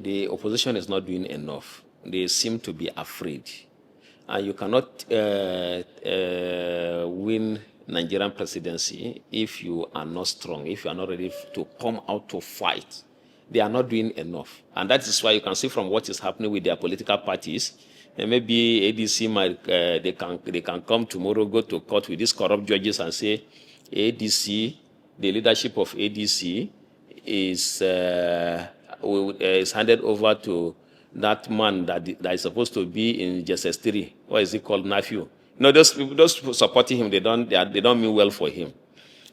the opposition is not doing enough. They seem to be afraid. And you cannot win Nigerian presidency if you are not strong, if you are not ready to come out to fight. They are not doing enough. And that is why you can see from what is happening with their political parties, and maybe ADC might, they can come tomorrow, go to court with these corrupt judges and say, ADC, the leadership of ADC is handed over to that man that is supposed to be in Justice 3. What is it called? Nephew. No, those supporting him, they don't mean well for him.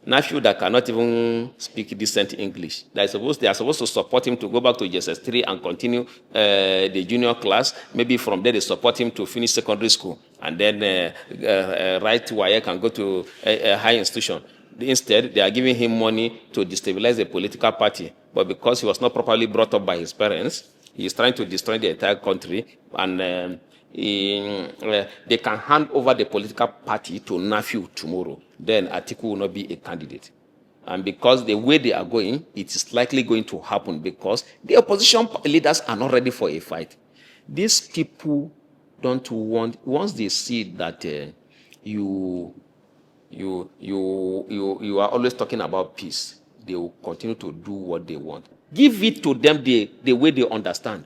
Nephew that cannot even speak decent English. They are supposed to support him to go back to Justice 3 and continue the junior class. Maybe from there they support him to finish secondary school and then write to WAEC and go to a high institution. Instead, they are giving him money to destabilize the political party. But because he was not properly brought up by his parents, he is trying to destroy the entire country, and they can hand over the political party to Nephew tomorrow. Then Atiku will not be a candidate. And because the way they are going, it is likely going to happen because the opposition leaders are not ready for a fight. These people don't want, once they see that you are always talking about peace, they will continue to do what they want. Give it to them the way they understand,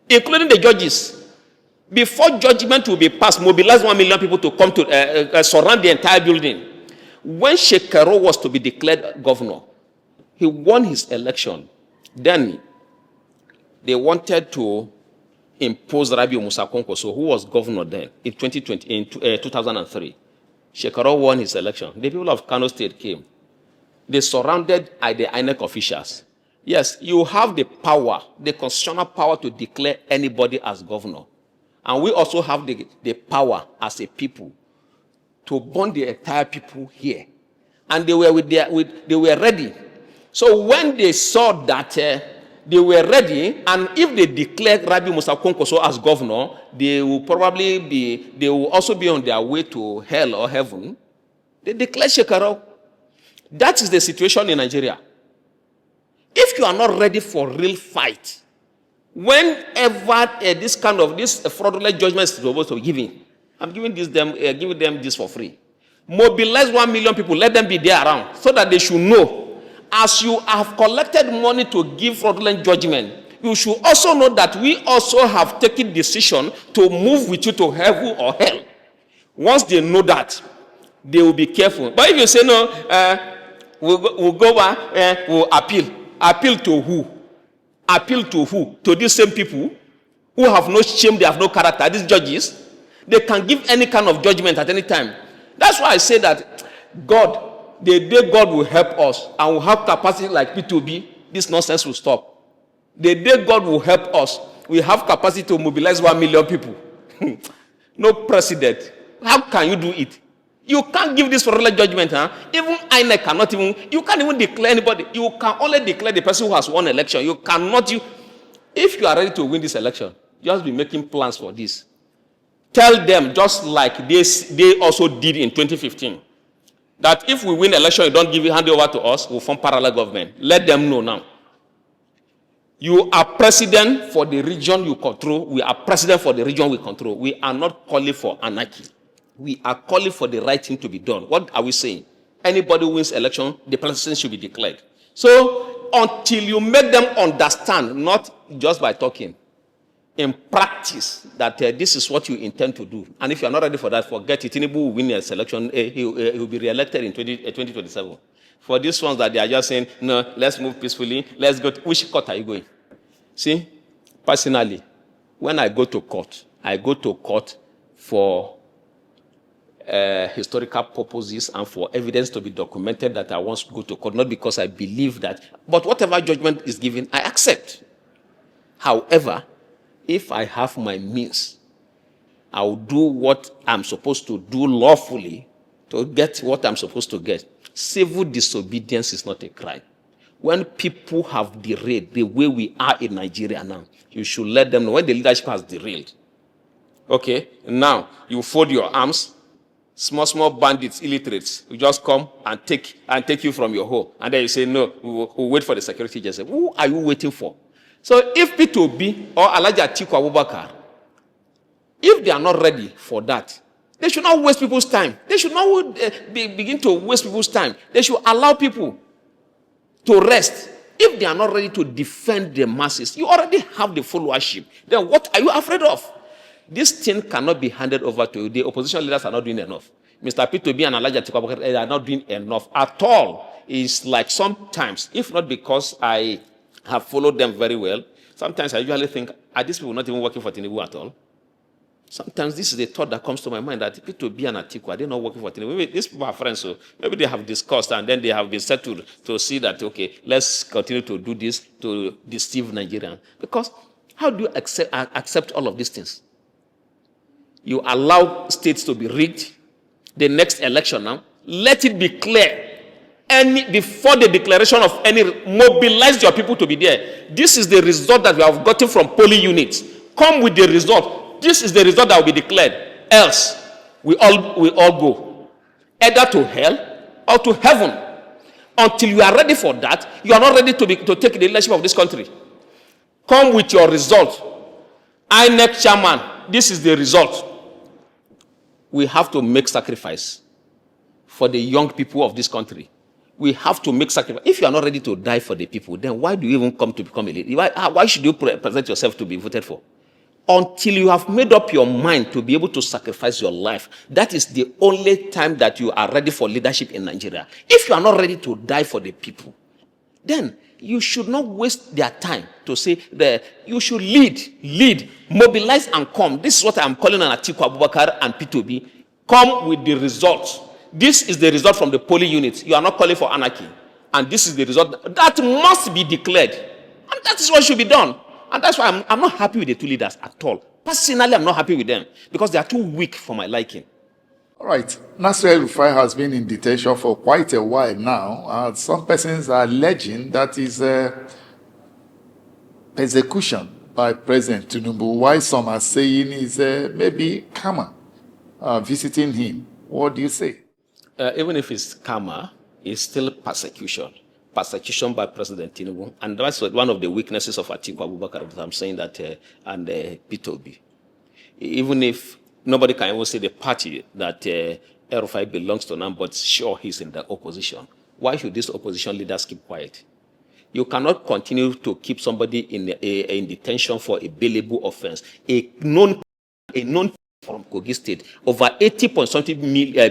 including the judges. Before judgment will be passed, mobilize 1 million people to come to surround the entire building. When Shekarau was to be declared governor, he won his election. Then they wanted to impose Rabiu Musa Kwankwaso, who was governor then in 2003. Shekarau won his election. The people of Kano State came. They surrounded the INEC officials. Yes, you have the power, the constitutional power to declare anybody as governor. And we also have the power as a people to bond the entire people here. And they were they were ready. So when they saw that they were ready, and if they declared Rabiu Musa Kwankwaso as governor, they will also be on their way to hell or heaven. They declared Shekarau. That is the situation in Nigeria. If you are not ready for real fight, whenever this fraudulent judgment is supposed to be given, I'm giving them this for free. Mobilize 1 million people, let them be there around, so that they should know, as you have collected money to give fraudulent judgment, you should also know that we also have taken decision to move with you to heaven or hell. Once they know that, they will be careful. But if you say no, we'll go back, we'll appeal. Appeal to who? Appeal to who? To these same people who have no shame, they have no character. These judges, they can give any kind of judgment at any time. That's why I say that God, the day God will help us and will have capacity like Peter Obi, this nonsense will stop. The day God will help us, we have capacity to mobilize 1 million people. No precedent. How can you do it? You can't give this fraudulent judgment, huh? Even INEC cannot even, you can't even declare anybody. You can only declare the person who has won election. You cannot, if you are ready to win this election, just be making plans for this. Tell them, just like they also did in 2015, that if we win election, you don't hand it over to us, we'll form parallel government. Let them know now. You are president for the region you control. We are president for the region we control. We are not calling for anarchy. We are calling for the right thing to be done. What are we saying? Anybody who wins election, the president should be declared. So until you make them understand, not just by talking, in practice, that this is what you intend to do. And if you are not ready for that, forget it. Tinubu will win his election. He will be re-elected in 2027. For these ones that they are just saying, no, let's move peacefully. Let's go. Which court are you going? See, personally, when I go to court for historical purposes and for evidence to be documented that I want to go to court, not because I believe that, but whatever judgment is given, I accept. However, if I have my means, I will do what I'm supposed to do lawfully to get what I'm supposed to get. Civil disobedience is not a crime. When people have derailed the way we are in Nigeria now, you should let them know when the leadership has derailed. Okay, now you fold your arms. Small bandits, illiterates, will just come and take you from your home. And then you say, no, we'll wait for the security agency. Who are you waiting for? So if Peter Obi or Alhaji Atiku Abubakar, if they are not ready for that, they should not waste people's time. They should not begin to waste people's time. They should allow people to rest. If they are not ready to defend the masses, you already have the followership. Then what are you afraid of? This thing cannot be handed over to you. The opposition leaders are not doing enough. Mr. Peter Obi and Alhaji Atiku Abubakar are not doing enough at all. It's like sometimes, if not because I have followed them very well, sometimes I usually think, are these people not even working for Tinubu at all? Sometimes this is the thought that comes to my mind, that Peter Obi and Atiku, are they not working for Tinubu? Maybe these people are friends, so maybe they have discussed and then they have been settled to see that, okay, let's continue to do this to deceive Nigerians. Because how do you accept all of these things? You allow states to be rigged. The next election now, let it be clear. Before the declaration of any, mobilize your people to be there. This is the result that we have gotten from polling units. Come with the result. This is the result that will be declared. Else, we all go either to hell or to heaven. Until you are ready for that, you are not ready to take the leadership of this country. Come with your result. INEC chairman, this is the result. We have to make sacrifice for the young people of this country. We have to make sacrifice. If you are not ready to die for the people, then why do you even come to become a leader? Why should you present yourself to be voted for? Until you have made up your mind to be able to sacrifice your life, that is the only time that you are ready for leadership in Nigeria. If you are not ready to die for the people, then you should not waste their time to say that you should lead, mobilize and come. This is what I'm calling on Atiku Abubakar and Peter Obi. Come with the results. This is the result from the polling units. You are not calling for anarchy. And this is the result. That must be declared. And that is what should be done. And that's why I'm not happy with the two leaders at all. Personally, I'm not happy with them because they are too weak for my liking. All right. El-Rufai has been in detention for quite a while now. Some persons are alleging that is persecution by President Tinubu, while some are saying is maybe karma visiting him. What do you say? Even if it's karma, it's still persecution. Persecution by President Tinubu. And that's one of the weaknesses of Atiku Abubakar, that I'm saying that, and Peter Obi. Even if nobody can even say the party that El-Rufai belongs to now, but sure he's in the opposition. Why should these opposition leaders keep quiet? You cannot continue to keep somebody in detention for a bailable offense. A known from Kogi State, over 80.something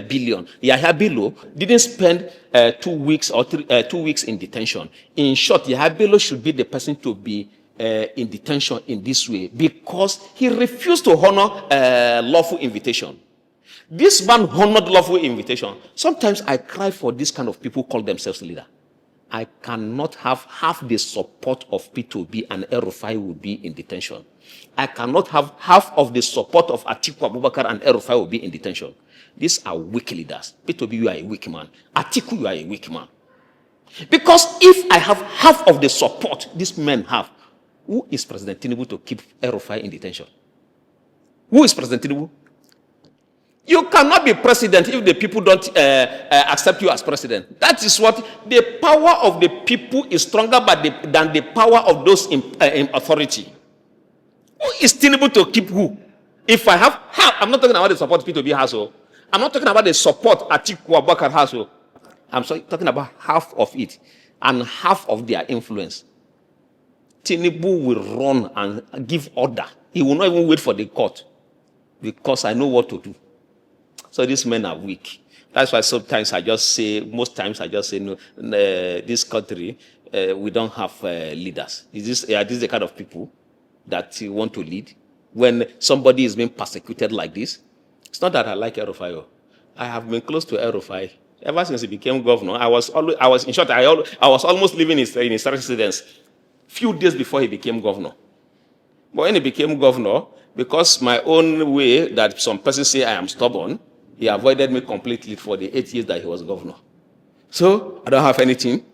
billion. Yahya Bello didn't spend 2 weeks or 2 weeks in detention. In short, Yahya Bello should be the person to be in detention in this way because he refused to honor lawful invitation. This man honored lawful invitation. Sometimes I cry for this kind of people who call themselves leader. I cannot have half the support of Peter Obi and El-Rufai will be in detention. I cannot have half of the support of Atiku Abubakar and El-Rufai will be in detention. These are weak leaders. Peter Obi, you are a weak man. Atiku, you are a weak man. Because if I have half of the support these men have, who is President Tinubu to keep El-Rufai in detention? Who is President Tinubu? You cannot be president if the people don't accept you as president. That is what the power of the people is stronger than the power of those in authority. Who is Tinubu to keep who? If I have half, I'm not talking about the support Peter Obi has. I'm not talking about the support Atiku Abubakar has. I'm talking about half of it and half of their influence. Tinubu will run and give order. He will not even wait for the court because I know what to do. So these men are weak. That's why sometimes I just say, most times I just say, no, this country, we don't have leaders. Is this the kind of people that you want to lead? When somebody is being persecuted like this, it's not that I like El-Rufai. I have been close to El-Rufai ever since he became governor. I was almost living in his residence few days before he became governor. But when he became governor, because my own way that some persons say I am stubborn, he avoided me completely for the 8 years that he was governor. So I don't have anything.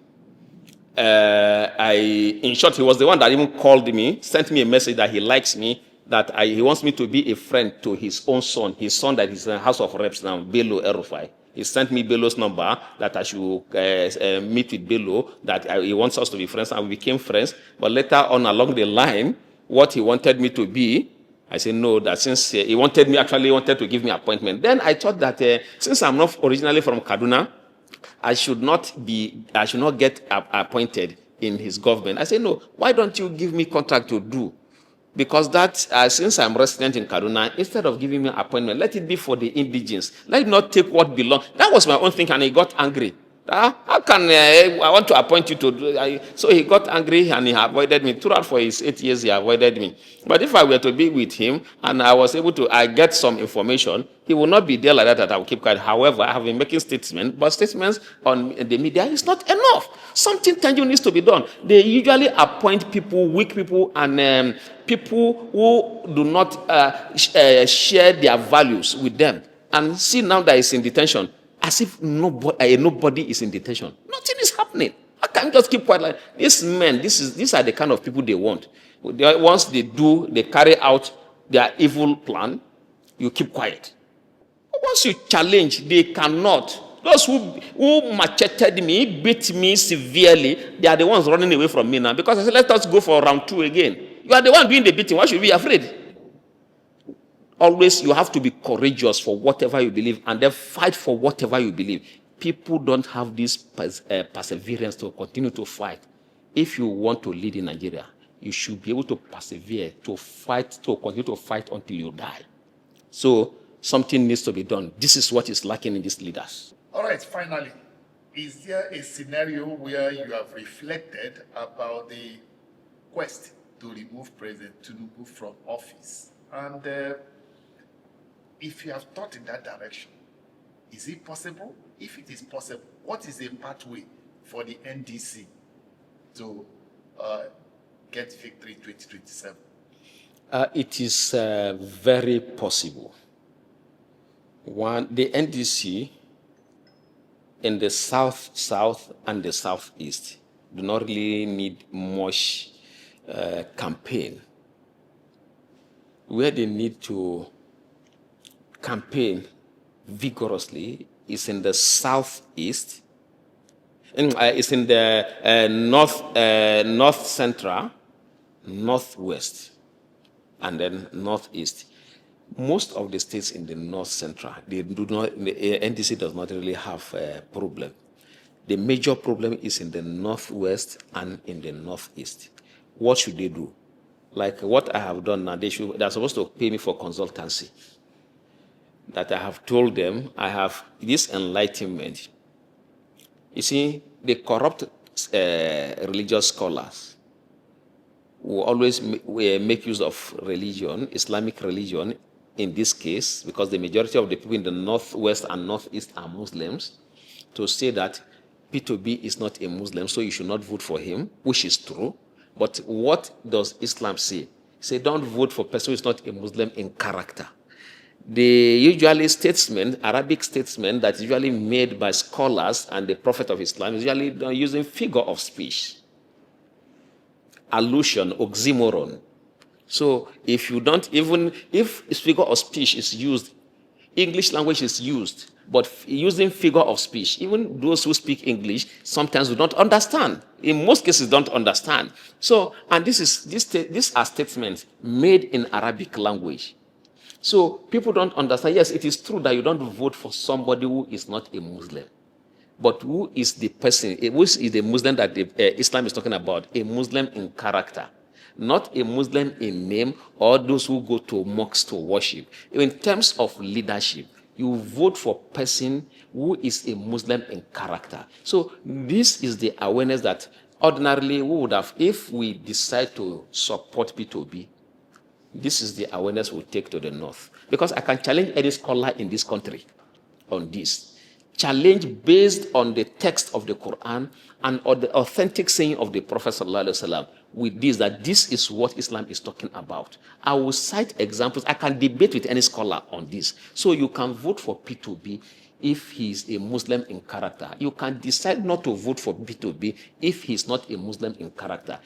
In short, he was the one that even called me, sent me a message that he likes me, that he wants me to be a friend to his own son that is in the House of Reps now, Bello El-Rufai. He sent me Bello's number that I should meet with Bello, that he wants us to be friends, and we became friends. But later on along the line, what he wanted me to be, I said no, that since he wanted to give me appointment. Then I thought that since I'm not originally from Kaduna, I should not get appointed in his government. I said, no, why don't you give me contract to do? Because that, since I'm resident in Kaduna, instead of giving me an appointment, let it be for the indigenes. Let it not take what belongs. That was my own thing, and he got angry. How can I want to appoint you to do? So he got angry and he avoided me. Throughout for his 8 years, he avoided me. But if I were to be with him and I was able to get some information, he will not be there like that I will keep quiet. However, I have been making statements, but statements on the media is not enough. Something tangible needs to be done. They usually appoint people, weak people, and people who do not share their values with them. And see now that he's in detention, as if nobody is in detention. Nothing is happening. How can you just keep quiet like these men? These are the kind of people they want. Once they carry out their evil plan, you keep quiet. Once you challenge, they cannot. Those who macheted me, beat me severely, they are the ones running away from me now. Because I said, let us go for round 2 again. You are the one doing the beating. Why should we be afraid? Always, you have to be courageous for whatever you believe and then fight for whatever you believe. People don't have this perseverance to continue to fight. If you want to lead in Nigeria, you should be able to persevere, to fight, to continue to fight until you die. So something needs to be done. This is what is lacking in these leaders. All right, finally, is there a scenario where you have reflected about the quest to remove President Tinubu from office? And if you have thought in that direction, is it possible? If it is possible, what is the pathway for the NDC to get victory in 2027? It is very possible. One, the NDC in the south and the southeast do not really need much campaign. Where they need to campaign vigorously is in the southeast, it's in the north central, northwest, and then northeast. Most of the states in the north central, the NDC does not really have a problem. The major problem is in the northwest and in the northeast. What should they do? Like what I have done now, they're supposed to pay me for consultancy. That I have told them, I have this enlightenment. You see, the corrupt religious scholars will always make use of religion, Islamic religion, in this case, because the majority of the people in the northwest and northeast are Muslims, to say that Peter Obi is not a Muslim, so you should not vote for him, which is true. But what does Islam say? Say, don't vote for a person who is not a Muslim in character. The usually statesmen, Arabic statesmen that is usually made by scholars and the Prophet of Islam is usually using figure of speech, allusion, oxymoron. So if you don't, even if figure of speech is used, English language is used, but using figure of speech, even those who speak English sometimes do not understand. In most cases, don't understand. So, and these are statements made in Arabic language. So people don't understand. Yes, it is true that you don't vote for somebody who is not a Muslim. But who is the person, who is the Muslim that Islam is talking about? A Muslim in character. Not a Muslim in name or those who go to mosques to worship. In terms of leadership, you vote for a person who is a Muslim in character. So this is the awareness that ordinarily we would have, if we decide to support Peter Obi, this is the awareness we'll take to the north. Because I can challenge any scholar in this country on this. Challenge based on the text of the Quran and on the authentic saying of the Prophet ﷺ with this, that this is what Islam is talking about. I will cite examples. I can debate with any scholar on this. So you can vote for Peter Obi if he is a Muslim in character. You can decide not to vote for Peter Obi if he is not a Muslim in character.